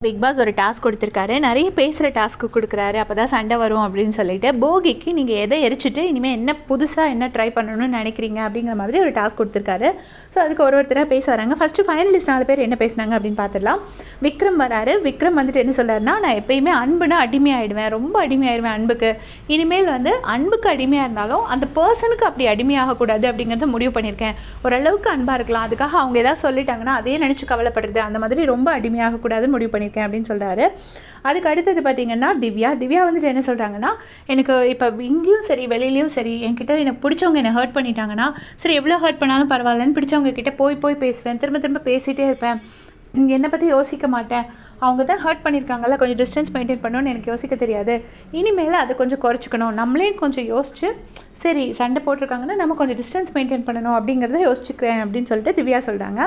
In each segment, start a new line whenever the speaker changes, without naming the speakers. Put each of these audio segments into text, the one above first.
Big pass ஒரு task கொடுத்துருக்காரு. நிறைய பேசுகிற டாஸ்க்கு கொடுக்குறாரு. அப்போ தான் சண்டை வரும் அப்படின்னு சொல்லிட்டு, போகிக்கு நீங்கள் எதை எரிச்சிட்டு இனிமேல் என்ன புதுசாக என்ன ட்ரை பண்ணணும்னு நினைக்கிறீங்க அப்படிங்கிற மாதிரி ஒரு டாஸ்க் கொடுத்துருக்காரு. ஸோ அதுக்கு ஒருத்தராக பேச வராங்க. ஃபஸ்ட்டு ஃபைனலிஸ்ட் 4 பேர் என்ன பேசினாங்க அப்படின்னு பார்த்துடலாம். விக்ரம் வராரு. விக்ரம் வந்துட்டு என்ன சொல்கிறாருன்னா, நான் எப்பயுமே அன்புனா அடிமையாகிடுவேன், ரொம்ப அடிமையாயிடுவேன் அன்புக்கு. இனிமேல் வந்து அன்புக்கு அடிமையாக இருந்தாலும் அந்த பர்சனுக்கு அப்படி அடிமையாகக்கூடாது அப்படிங்கிறத முடிவு பண்ணியிருக்கேன். ஓரளவுக்கு அன்பாக இருக்கலாம், அதுக்காக அவங்க ஏதாவது சொல்லிட்டாங்கன்னா அதையே நினச்சி கவலைப்படுறது, அந்த மாதிரி ரொம்ப அடிமையாகக்கூடாதுன்னு முடிவு பண்ணியிருக்கேன் அப்படின்னு சொல்கிறாரு. அதுக்கு அடுத்தது பார்த்தீங்கன்னா திவ்யா வந்துட்டு என்ன சொல்கிறாங்கன்னா, எனக்கு இப்போ இங்கேயும் சரி வெளியிலையும் சரி என்கிட்ட எனக்கு பிடிச்சவங்க என்னை ஹர்ட் பண்ணிட்டாங்கன்னா, சரி எவ்வளோ ஹர்ட் பண்ணாலும் பரவாயில்லன்னு பிடிச்சவங்க கிட்டே போய் பேசுவேன், திரும்ப பேசிகிட்டே இருப்பேன், என்னை பற்றி யோசிக்க மாட்டேன். அவங்க தான் ஹர்ட் பண்ணியிருக்காங்கல்ல, கொஞ்சம் டிஸ்டன்ஸ் மெயின்டைன் பண்ணணும்னு எனக்கு யோசிக்க தெரியாது. இனிமேல் அதை கொஞ்சம் குறைச்சிக்கணும், நம்மளே கொஞ்சம் யோசிச்சு சரி சண்டை போட்டிருக்காங்கன்னா நம்ம கொஞ்சம் டிஸ்டன்ஸ் மெயின்டைன் பண்ணணும் அப்படிங்கிறத யோசிச்சுக்கிறேன் அப்படின்னு சொல்லிட்டு திவ்யா சொல்கிறாங்க.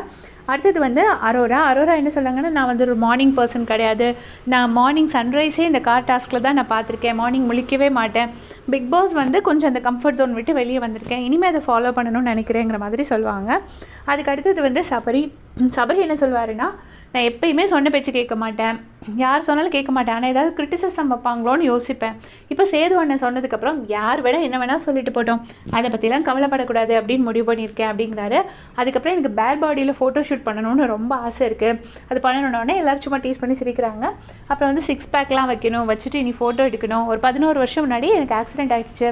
அடுத்தது வந்து அரோரா என்ன சொல்கிறாங்கன்னா, நான் வந்து ஒரு மார்னிங் பர்சன் கிடையாது, நான் மார்னிங் சன்ரைஸே இந்த கார் டாஸ்கில் தான் நான் பார்த்துருக்கேன், மார்னிங் முழிக்கவே மாட்டேன், பிக் பாஸ் வந்து கொஞ்சம் அந்த கம்ஃபர்ட் ஜோன் விட்டு வெளியே வந்திருக்கேன், இனிமேல் அதை ஃபாலோ பண்ணணும்னு நினைக்கிறேங்கிற மாதிரி சொல்லுவாங்க. அதுக்கு அடுத்தது வந்து சபரி என்ன சொல்வாருன்னா, நான் எப்பயுமே சொன்ன பேச்சு கேட்க மாட்டேன், யார் சொன்னாலும் கேட்க மாட்டேன், ஆனால் ஏதாவது கிரிட்டிசிசம் வைப்பாங்களோன்னு யோசிப்பேன். இப்போ சேது அண்ணன் சொன்னதுக்கப்புறம் யார் வேணால் என்ன வேணால் சொல்லிட்டு போட்டோம், அதை பற்றிலாம் கவலைப்படக்கூடாது அப்படின்னு முடிவு பண்ணியிருக்கேன் அப்படிங்கிறாரு. அதுக்கப்புறம் எனக்கு பேட் பாடியில் ஃபோட்டோ ஷூட் பண்ணணும்னு ரொம்ப ஆசை இருக்குது, அது பண்ணணுன்னே எல்லோரும் சும்மா டீஸ் பண்ணி சிரிக்கிறாங்க. அப்புறம் வந்து 6 பேக்லாம் வைக்கணும், வச்சுட்டு இனி ஃபோட்டோ எடுக்கணும். ஒரு 11 வருஷம் முன்னாடி எனக்கு ஆக்சிடென்ட் ஆகிடுச்சு,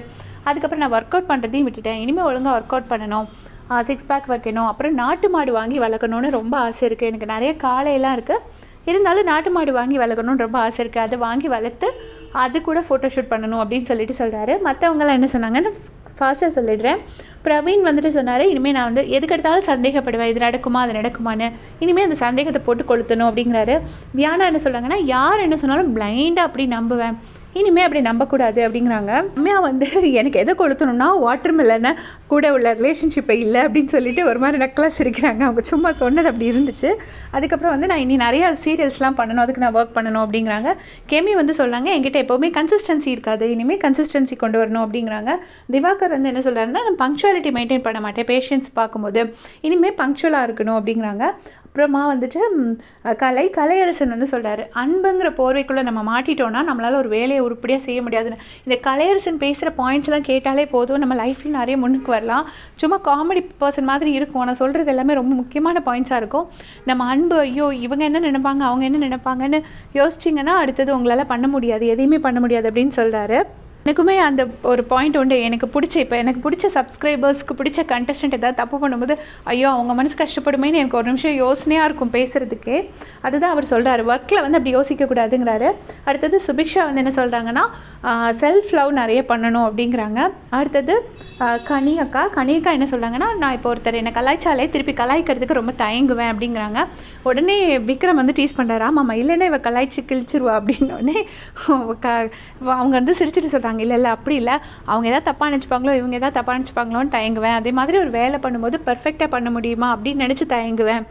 அதுக்கப்புறம் நான் ஒர்க் அவுட் பண்ணுறதையும் விட்டுட்டேன், இனிமேல் ஒழுங்காக ஒர்க் அவுட் பண்ணணும், 6 பேக் வைக்கணும், அப்புறம் நாட்டு மாடு வாங்கி வளர்க்கணுன்னு ரொம்ப ஆசை இருக்குது, எனக்கு நிறைய காளையெல்லாம் இருக்குது, இருந்தாலும் நாட்டு மாடு வாங்கி வளர்க்கணுன்னு ரொம்ப ஆசை இருக்குது, அதை வாங்கி வளர்த்து அது கூட ஃபோட்டோ ஷூட் பண்ணணும் அப்படின்னு சொல்கிறாரு. மற்றவங்களாம் என்ன சொன்னாங்கன்னு ஃபாஸ்ட்டாக சொல்லிடுறேன். பிரவீன் வந்துட்டு சொன்னார், இனிமேல் நான் வந்து எதுக்கெடுத்தாலும் சந்தேகப்படுவேன், இது நடக்குமா அது நடக்குமான்னு, இனிமேல் அந்த சந்தேகத்தை போட்டு கொளுத்தணும் அப்படிங்கிறாரு. வியானா என்ன சொல்கிறாங்கன்னா, யார் என்ன சொன்னாலும் பிளைண்டாக அப்படி நம்புவேன், இனிமேல் அப்படி நம்பக்கூடாது அப்படிங்கிறாங்க. உண்மையாக வந்து எனக்கு எதை கொளுத்தணும்னா வாட்டர் மெலனை கூட உள்ள ரிலேஷன்ஷிப்பை இல்லை அப்படின்னு சொல்லிட்டு ஒரு மாதிரி நக்கலாக சிரிக்கிறாங்க. அவங்க சும்மா சொன்னது அப்படி இருந்துச்சு. அதுக்கப்புறம் வந்து நான் இனி நிறையா சீரியல்ஸ்லாம் பண்ணணும், அதுக்கு நான் ஒர்க் பண்ணணும் அப்படிங்கிறாங்க. கெமி வந்து சொன்னாங்க, என்கிட்ட எப்போவுமே கன்சிஸ்டன்சி இருக்காது, இனிமேல் கன்சிஸ்டன்சி கொண்டு வரணும் அப்படிங்கிறாங்க. திவாகர் வந்து என்ன சொல்கிறாருன்னா, நான் பங்க்சுவாலிட்டி மெயின்டைன் பண்ண மாட்டேன், பேஷன்ஸ் பார்க்கும்போது இனிமேல் பங்க்சுவலாக இருக்கணும் அப்படிங்கிறாங்க. அப்புறமா வந்துட்டு கலையரசன் வந்து சொல்கிறாரு, அன்புங்கிற போர்வைக்குள்ளே நம்ம மாட்டிட்டோன்னா நம்மளால் ஒரு வேலையை உருப்படியாக செய்ய முடியாதுன்னு. இந்த கலையரசன் பேசுகிற பாயிண்ட்ஸ்லாம் கேட்டாலே போதும், நம்ம லைஃப்பில் நிறைய முன்னுக்கு வரலாம். சும்மா காமெடி பர்சன் மாதிரி இருக்கும், நான் சொல்கிறது எல்லாமே ரொம்ப முக்கியமான பாயிண்ட்ஸாக இருக்கும். நம்ம அன்பு, ஐயோ இவங்க என்ன நினைப்பாங்க அவங்க என்ன நினைப்பாங்கன்னு யோசிச்சிங்கன்னா அடுத்தது உங்களால் பண்ண முடியாது, எதையுமே பண்ண முடியாது அப்படின்னு சொல்கிறாரு. எனக்குமே அந்த ஒரு பாயிண்ட் உண்டு, எனக்கு பிடிச்ச சப்ஸ்கிரைபர்ஸ்க்கு பிடிச்ச கண்டஸ்டன்ட் ஏதாவது தப்பு பண்ணும்போது ஐயோ அவங்க மனசு கஷ்டப்படுமேன்னு எனக்கு ஒரு நிமிஷம் யோசனையாக இருக்கும் பேசுகிறதுக்கே. அதுதான் அவர் சொல்கிறாரு, ஒர்க்கில் வந்து அப்படி யோசிக்கக்கூடாதுங்கிறாரு. அடுத்தது சுபிக்ஷா வந்து என்ன சொல்கிறாங்கன்னா, செல்ஃப் லவ் நிறைய பண்ணணும் அப்படிங்கிறாங்க. அடுத்தது கனியக்கா என்ன சொல்கிறாங்கன்னா, நான் இப்போ ஒருத்தர் என்னை கலாய்ச்சாலே திருப்பி கலாய்க்கிறதுக்கு ரொம்ப தயங்குவேன் அப்படிங்கிறாங்க. உடனே விக்ரம் வந்து டீஸ் பண்ணுறாரு, ஆமாம்மா இல்லைன்னா இவ கலாய்ச்சி கிழிச்சிருவா அப்படின்னோடனே அவங்க வந்து சிரிச்சிட்டு சொல்கிறாங்க, இல்லை அப்படி இல்லை, அவங்க எதாவது தப்பாக நினச்சிப்பாங்களோ இவங்க எதாவது தப்பாக நினச்சிப்பாங்களோன்னு தயங்குவேன், அதே மாதிரி ஒரு வேலை பண்ணும்போது பர்ஃபெக்டாக பண்ண முடியுமா அப்படின்னு நினச்சி தயங்குவேன்,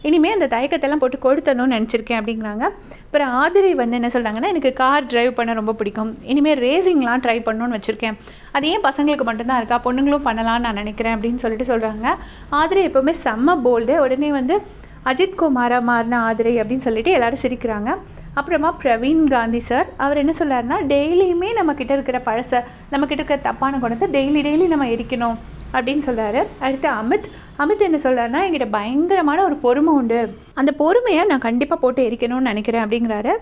இனிமேல் அந்த தயக்கத்தெல்லாம் போட்டு கொடுத்தணும்னு நினச்சிருக்கேன் அப்படிங்கிறாங்க. அப்புறம் ஆதிரை வந்து என்ன சொல்கிறாங்கன்னா, எனக்கு கார் டிரைவ் பண்ண ரொம்ப பிடிக்கும், இனிமேல் ரேசிங்லாம் ட்ரை பண்ணணும்னு வச்சுருக்கேன், அது ஏன் பசங்களுக்கு மட்டும்தான் இருக்கா, பொண்ணுங்களும் பண்ணலான்னு நான் நினைக்கிறேன் அப்படின்னு சொல்லிட்டு சொல்கிறாங்க. ஆதிரை எப்போவுமே செம்ம போல்டு. உடனே வந்து அஜித் குமாரா மாறின ஆதிரை அப்படின்னு சொல்லிட்டு எல்லோரும் சிரிக்கிறாங்க. அப்புறமா பிரவீன் காந்தி சார் அவர் என்ன சொல்கிறாருன்னா, டெய்லியுமே நம்மக்கிட்ட இருக்கிற நம்மக்கிட்ட இருக்கிற தப்பான குணத்தை டெய்லி நம்ம எரிக்கணும் அப்படின்னு சொல்கிறாரு. அடுத்து அமித் என்ன சொல்கிறாருன்னா, என்கிட்ட பயங்கரமான ஒரு பொறுமை உண்டு, அந்த பொறுமையை நான் கண்டிப்பாக போட்டு எரிக்கணும்னு நினைக்கிறேன் அப்படிங்கிறாரு.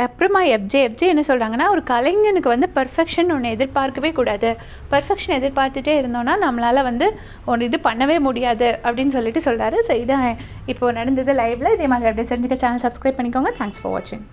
அப்புறமா எஃப்ஜே என்ன சொல்கிறாங்கன்னா, ஒரு கலைஞனுக்கு வந்து பர்ஃபெக்ஷன் ஒன்று எதிர்பார்க்கவே கூடாது, பர்ஃபெக்ஷன் எதிர்பார்த்துட்டே இருந்தோன்னா நம்மளால் வந்து ஒன்று இது பண்ணவே முடியாது அப்படின்னு சொல்லிட்டு சொல்கிறாரு. ஸோ இதான் இப்போது நடந்தது லைவில். இதே மாதிரி அப்படியே தெரிஞ்சுக்க சேனல் சப்ஸ்கிரைப் பண்ணிக்கோங்க. தேங்க்ஸ் ஃபார் வாட்சிங்.